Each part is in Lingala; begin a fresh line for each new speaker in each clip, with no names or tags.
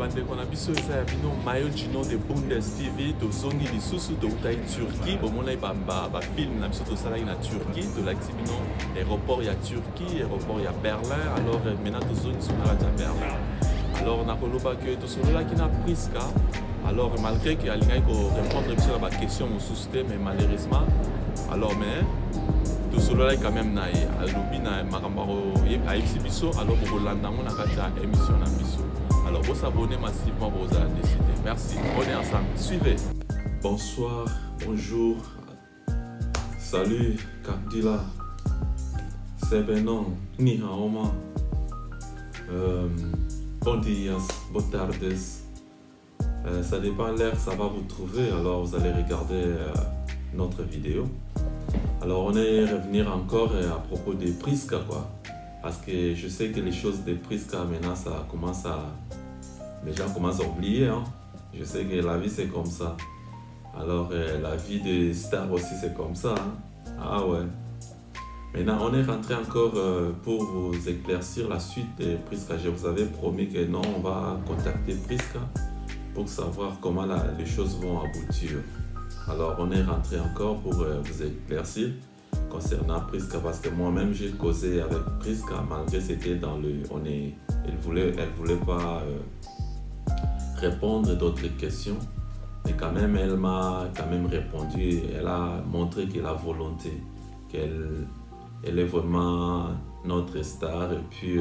bandeko na biso eza ya bino Mayo Gino de Bundes TV tozongi lisusu toutai Turquie bomona ba film na biso tosalaki na Turquie tolakisi bino aéroport ya Turquie aéroport ya Berlin alors maintenant tozongi sonala ya Berlin alors nakoloba ke tosololaki na Priska alors malgré que alingaki ko répondre biso na ba question mosusu te mais malheureusement alors mais tosololaki quand même na ye alobi na makambo ayebisi biso alors bokolanda ngo na kati ya émission na biso. Alors, vous s'abonnez massivement pour vous décider. Merci. On est ensemble. Suivez. Bonsoir, bonjour. Salut, Kapdila. C'est Benon. Ni haoma. Bon dias, bonne tardes. Ça dépend l'heure, ça va vous trouver. Alors, vous allez regarder notre vidéo. Alors, on est revenir encore à propos de Priska, quoi. Parce que je sais que les choses de Priska, maintenant, ça commence à... Les gens commencent à oublier. Hein? Je sais que la vie, c'est comme ça. Alors, la vie de star aussi, c'est comme ça. Hein? Ah ouais. Maintenant, on est rentré encore pour vous éclaircir la suite de Priska. Je vous avais promis que non, on va contacter Priska pour savoir comment les choses vont aboutir. Alors, on est rentré encore pour vous éclaircir concernant Priska parce que moi-même j'ai causé avec Priska malgré c'était dans le elle voulait pas répondre d'autres questions mais quand même elle m'a quand même répondu, elle a montré qu'elle a volonté, qu'elle est vraiment notre star et puis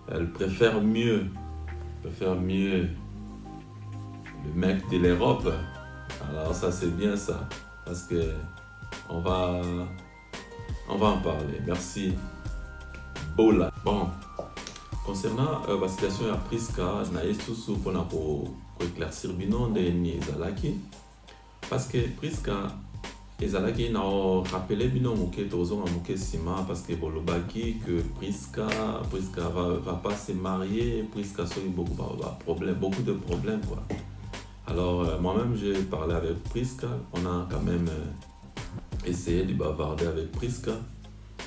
elle préfère mieux le mec de l'Europe. Alors ça c'est bien ça parce que on va en parler. Merci. Bola. Bon, concernant la situation à Priska, naïe sous pour éclaircir binon de Nizalaki. Parce que Priska, Nizalaki n'a rappelé binon mouké tozon à mouké sima parce que bolobaki que Priska va pas se marier, Priska soit beaucoup de problèmes quoi. Alors moi-même j'ai parlé avec Priska, on a quand même essayé de bavarder avec Priska.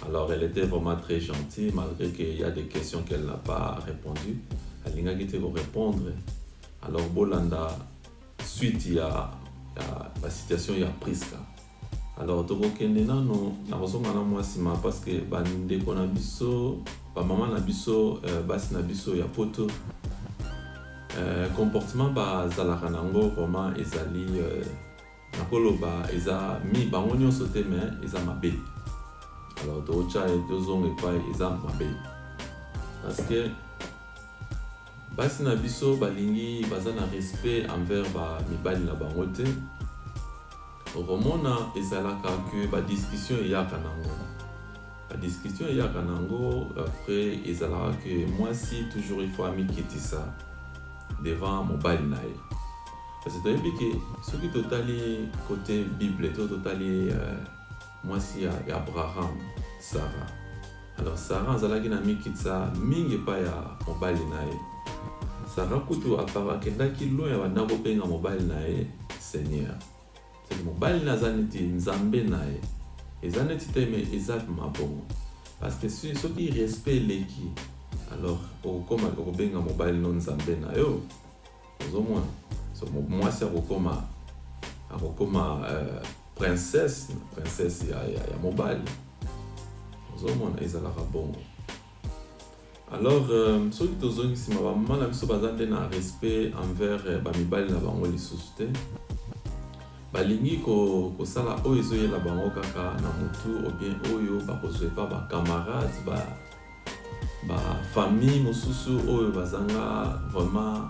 Alors elle était vraiment très gentille malgré qu'il y a des questions qu'elle n'a pas répondu. Elle a été pour répondre. Alors Bolanda, suite il y a la situation il y a Priska. Alors Tokokendena non na moi sima parce que bande ko na biso, ba maman na biso, basi na biso ya poto. Comportement ba zalaka nango vraiment ezali nakoloba eza mi bango nyonso te mais eza mabe. Alors tocha et dozong et pas eza mabe parce que basi na biso balingi baza na respect envers ba mibali na bango te. Romona ezalaka que ba discussion eyaka nango. La discussion eyaka nango après ezalaka que moi si toujours il faut amikiti ça devant mobile nae. Parce que tu sais que ce qui totali côté Bible, totali moi si Abraham, Sarah. Alors Sarah zalaki na mikitsa mingi pa ya mobile nae. Sarah kutu apara kendaki lo ya bana bopenga mobile nae Seigneur. C'est mobile na zaneti nzambe nae. Ezaneti te mais ezat mabongo. Parce que ceux qui respectent l'équipe alors comme obenga mobile non nzambe na yo. Au moins moi c'est akokoma princesse ya mobile ozomona ezalaka bongo. Alors soki tozongisima bamama na biso baza nde na respect envers bamibali na bango lisusu te balingi kosala oyo ezoyela bango kaka na motu ou bien oyo bakozwe pa bacamarade bafamille mosusu oyo bazanga vraiment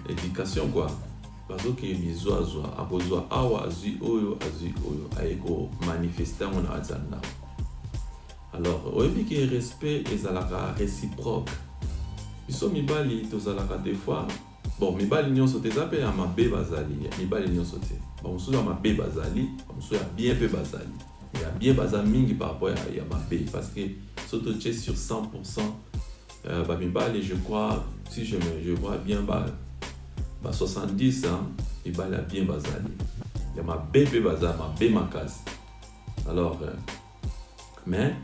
éducation quoi bazoki bizwazwa akozwa awa azwi oyo ayeko manifester mon azanda. Alors oyebi ki respect ezalaka réciproque biso mibali tozalaka des fois bon mibali nyonso te eza pe ya mabe bazali mibali nyonso te bamosusu ya mabe bazali bamosusu ya bien pe bazali ya bien baza mingi par rapport ya mabe parce que surtout tu es sur 100% mibali je crois si je vois bien 70 hein mibali ya bien bazali ya mabe pe bazali mabe makasi. Alors mais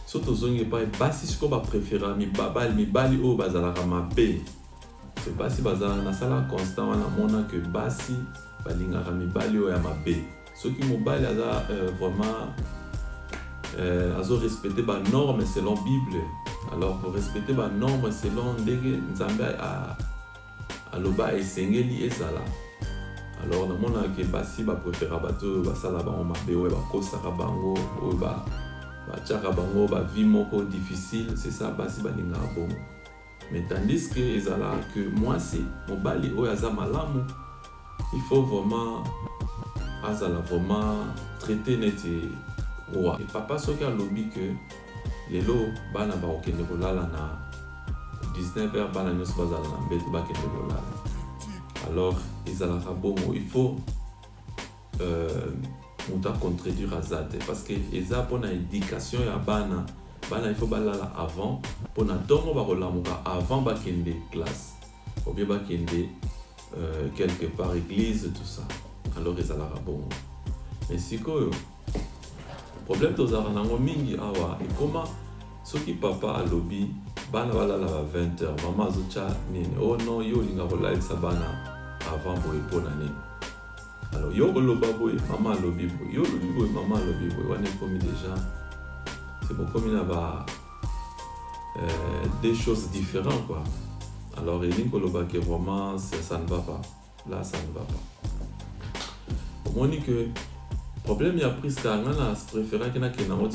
Surtout zongi pas basi ce qu'on va préférer mibali o bazalaka mabe. C'est pas si bazala na sala constant wana mona que basi balingaka mibali o ya mabe. Ceux qui mobali aza vraiment azo respecter ba normes selon Bible. Alors pour respecter ba normes selon ndenge nzambe a loba esengeli ezala. Alors na mona que basi ba préférer bato basala ba mabe o ba kosaka bango o ba tchaka bango ba vie moko difficile, c'est ça basi balinga bon. Mais tandis que ezala que moi c'est mobali o yaza malamu, il faut vraiment azala vraiment traiter neti roi. Et papa soki a lobby que lelo bana ba okende kolala na 19h bana nyos bazala na mbete ba kende kolala. Alors ezala bon, il faut muta contredire azate parce que eza pona éducation ya bana il faut balala avant pona tongo ba kolamuka avant ba kende classe ou bien ba kende quelque part église tout ça. Alors ezala bon. Mais sikoyo problème tozara nango mingi awa et comment soki papa a lobby bana balala ba 20h maman azocha nini oh non yo linga kolalisa bana avant boye pona nini. Alors, yo loba boy, maman lobi boy, yo lobi boy, maman lobi boy, on est commis déjà. C'est bon comme il y a des choses différentes quoi. Alors, il y a loba que vraiment ça ne va pas. Là, ça ne va pas. Au moins que le problème il y a pris ça, on a préféré qu'il y ait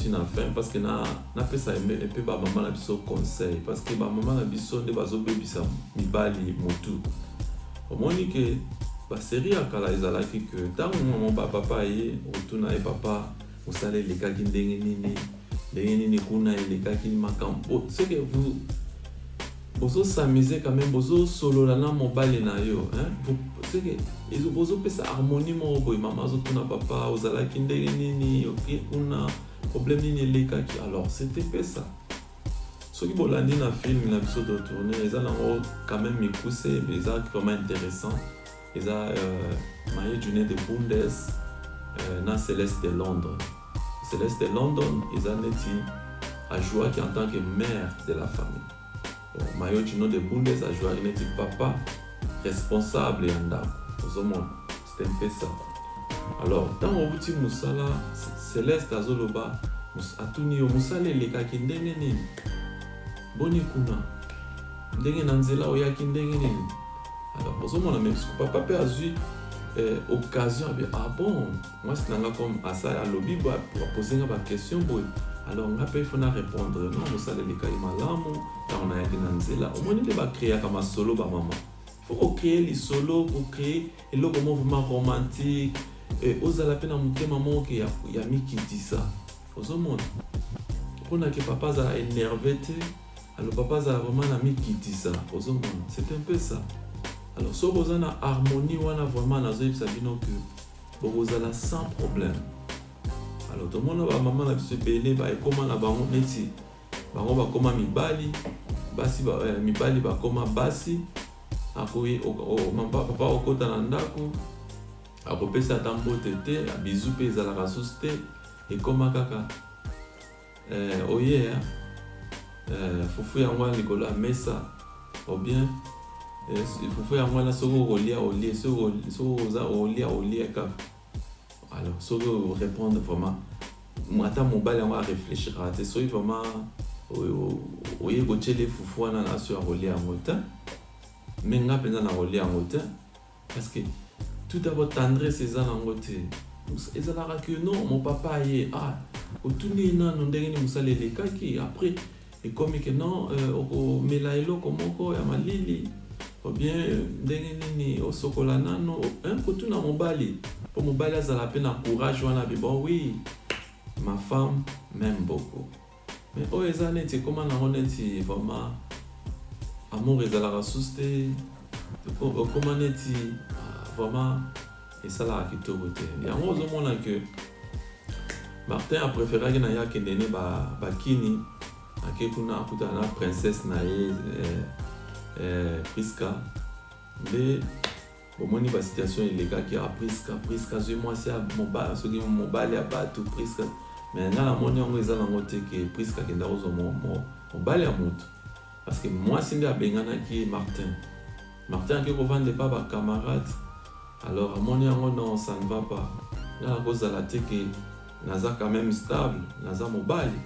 une fin parce que na peut ça un peu ba maman la biso conseil parce que ba maman la biso de bazo bébé ça mibali motu. Au moins que la série a ezalaki que tant mon papa ye otuna e papa osale les cas qui ndenge nini kuna les cas qui makambo c'est que vous s'amuser quand même vous solo la na mobile na yo hein c'est que ils vous pesa harmonie mo boy maman otuna papa ozalaki ndenge nini OK una problème nini les cas qui alors c'était pas ça ce qui bolandi na film na biso de tourner ils ont quand même écouté mais ça vraiment intéressant. Ils ont maillot du nez de Bundes dans Céleste de Londres. Céleste de Londres, ils ont été à jouer en tant que mère de la famille. Maillot du nom de Bundes a joué il était papa responsable et en c'était un peu ça. Alors, dans le petit Moussala, Céleste a zoloba, Atuni Moussala les cas qui ndenge nini. Boni kuna. Ndenge nanzela oyaki ndenge nini. Alors, pour ça, mon ami, papa peut avoir occasion de ah bon, moi c'est comme à ça à lobby pour poser une question. Alors, on a pas il faut répondre non, mais ça les cas malamu, on a été dans zela. Au moins il va créer comme un solo ba maman. Il faut créer les solos pour créer et le mouvement romantique. Et aux la peine à monter maman qui a mis qui dit ça. Aux monde. On a que papa a énervé, alors papa a vraiment mis qui dit ça. Aux monde, c'est un peu ça. Alors, si vous avez une harmonie, vous avez vraiment que vous avez sans problème. Alors, tout le monde va maman la se belé, comment la bango neti, bango va comment mibali, basi mibali va comment basi, akoye papa okota nandako, akopesa tambo tete, bisou pe za la rasuste, et comment kaka, oye, fufu ya mwa Nicolas Mesa, ou bien. Il faut faire un solo au lit, alors solo répondre vraiment moi ta mobile on va réfléchir à tes soins vraiment oye goche les foufou na na sur au lit en motin mais nga penza na au lit en motin parce que tout d'abord tendresse ces en ngote et ça la que non mon papa est ah otuni na ndenge ni musale les kaki après et comme que non au melailo comme ko ya malili ou bien ndenge nini au sokola nano un kotu na mobali pour mobali azala pe na courage wana bi bon oui ma femme m'aime beaucoup mais oh ezane ti comment na honeti vraiment amour ezala rasuste comment neti vraiment et ça là qui te vote et en gros on a que Martin a préféré que na ya kendene ba kini akekuna akuta na princesse na Priska mais au moins la situation est les gars qui a Priska je moi c'est mobile ce qui mobile à pas tout Priska Mais nga la moni yango eza nango te ke Priska kenda ozo mobali ya moto. Parce que moi sindi abenganaki Martin ake kovande pa ba camarade. Alors amoni yango non, ça ne va pas. Nga la kozala te ke naza quand même stable, naza mobali.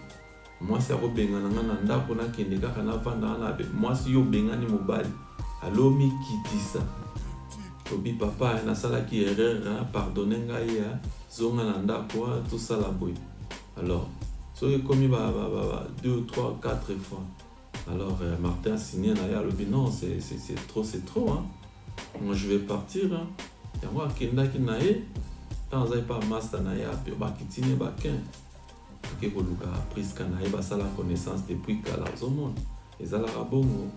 Moi si akobengana nga na ndako nakende kaka navanda wana moi si yo bengani mobali alo mikitisa tobi papa nasalaki erreur pardonner ngai ya zonga na ndako tout ça la boy. Alors so ekomi ba 2 3 4 fois. Alors Martin signé na ya lobi non c'est trop hein. Moi je vais partir hein. Yango akendaki na ye tant azai pas master na ya pe ba kitine ba ken. Que Luka Priska na eba sala connaissance depuis kala zomon ezala rabongo.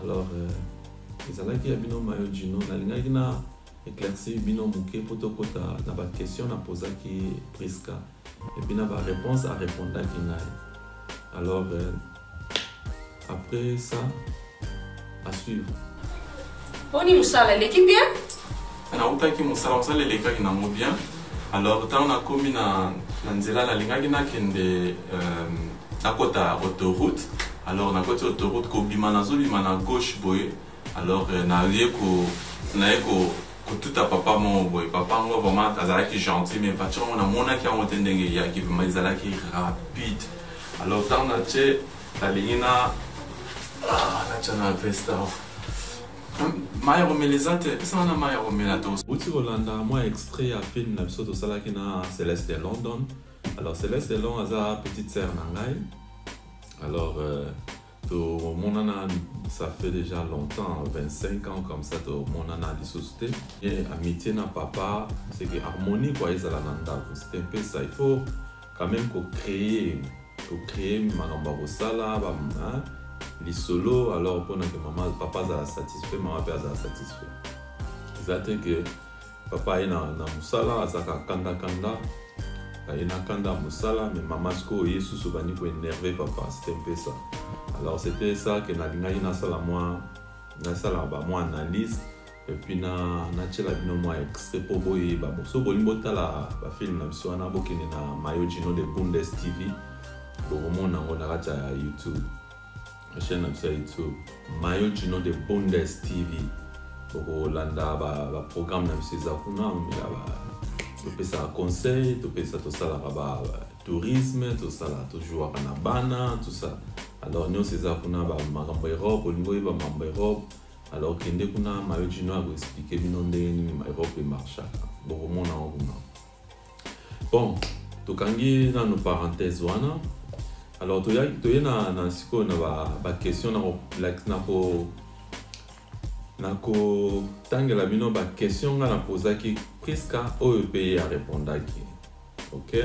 Alors ezala ki abino mayo jino na linga kina éclaircir bino muke potokota na ba question na posa ki Priska et puis na ba réponse à répondre ki ngai. Alors après ça à suivre.
Boni musala l'équipe bien?
Na utaki musala l'équipe na mo bien. Alors tant on a commis na nzela la linga kina kende nakota autoroute. Alors nakota autoroute ko bima na gauche boye. Alors na yeko tout à papa mon boy papa ngo vraiment azalaki gentil mais voiture on a mona ki on tendenge ya ki mazalaki rapide. Alors tant na che la lingina na chana Vesta. Maya Romelezate, ça on a Maya Romelatos. Uti Rolanda, moi extrait à film na biso to sala ki na Céleste de London. Alors Céleste de London a petite sœur nangai. Alors mon nana ça fait déjà longtemps, 25 ans comme ça to mon nana di société et amitié na papa, c'est que harmonie quoi ils ala nanda. C'est un peu ça, il faut quand même créer makambo sala ba les solos, alors pendant que maman, papa est satisfait, maman est satisfait. C'est-à-dire que papa est dans Moussala, il est dans Kanda Moussala, mais maman est sous pour énerver papa, c'était un peu ça. Alors c'était ça que na sala moi analyse et puis na chela bino moi extrait pour boy ba so bolimbo tala ba film na biso na bokene na Mayo Gino de Bundes TV pour mon on a YouTube. La chaîne de YouTube, Mayo Gino de Bundes TV. Pour Hollanda, le programme de César-Kuna, tu peux ça conseil, tu peux ça tout ça là tourisme, tout ça là toujours à Nabana, tout ça. Alors nous César-Kuna, Marambo Europe, au niveau de Marambo Europe. Alors Kende Kuna, Mayo Gino a expliqué binondé Europe et marche. Pour mon bon, tu kangi dans nos parenthèses wana. Alors, tu as une question question na posa qui Priska OEP a répondre. OK?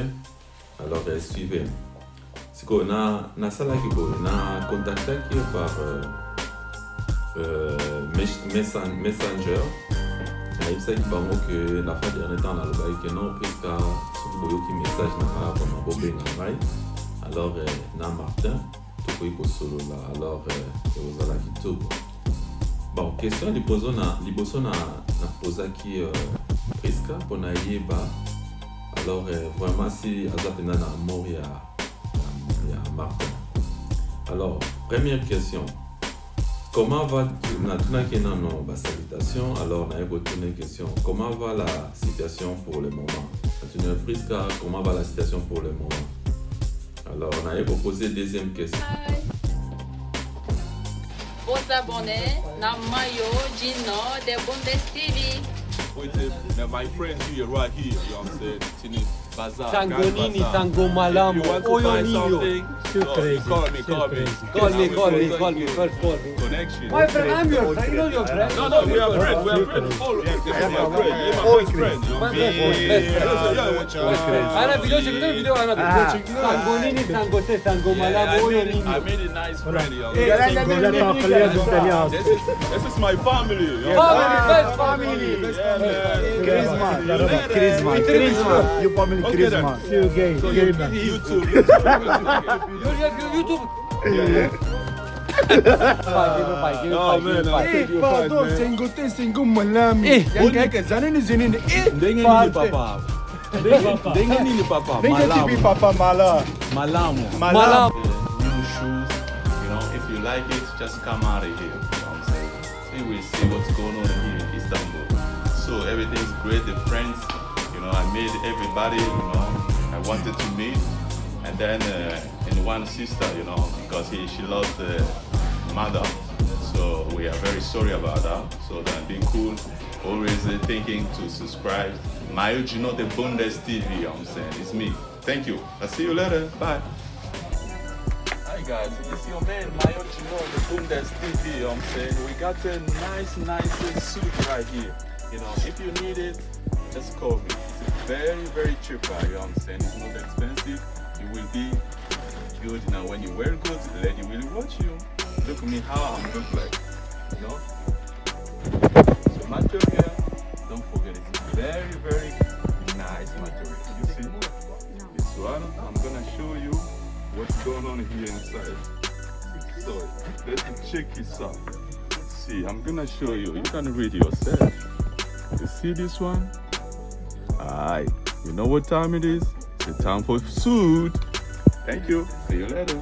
Alors, suivez. Si on a sala qui na contacté par Messenger. Il s'agit que la fois dernière temps que non Priska sur qui message na comme bobé na alors na Martin tu peux solo là alors vous allez quitter bon question liboso na posa qui Priska pour na yeba alors vraiment si azapena na mort ya Martin. Alors première question, comment va la salutation? Alors on a une question, comment va la situation pour le moment? Priska, comment va la situation pour le moment? Alors, on a proposé deuxième question.
Vos abonnés, na Mayo Gino de Bundes TV.
My friend here, right here, you understand? Tini Bazaar.
Tangonini, Tango Malamu, Oyonio. Call me.
Connection.
My friend, I'm your friend, not your friend.
No, we are friends. We are friends. You're my friend.
Ana video, Tangonini, Tangote, Tango Malamu, Oyonio.
I made a nice friend. This is my family.
Family.
Charisma. You family charisma. You gay.
YouTube.
Oh man, pardon, Sengote, Sengo Malami. Papa.
Dengue nini papa?
Dengue TV papa mala.
Malamu.
Mala.
New shoes, you know, if you like it, just come out of here. You know what I'm saying? We will see what's going on here in Istanbul. So everything's great, the friends, you know, I made everybody, you know, I wanted to meet. And then in one sister, you know, because she lost the mother. So we are very sorry about that. So that being cool, always thinking to subscribe. Mayo Gino, the Bundes TV, you know what I'm saying? It's me. Thank you. I'll see you later. Bye. Hi guys, it's your man Mayo Gino, the Bundes TV, you know what I'm saying? We got a nice suit right here. You know, if you need it, just call me. It's very, very cheap, you know what I'm saying? It's not expensive. It will be good. Now when you wear good, the lady will watch you. Look at me how I look like, you know? So material, don't forget, it's very, very nice material. You see? This one, I'm gonna show you what's going on here inside. So let's check this out. See, I'm gonna show you. You can read yourself. You see this one? Alright, you know what time it is? It's time for food. Thank you. See you later.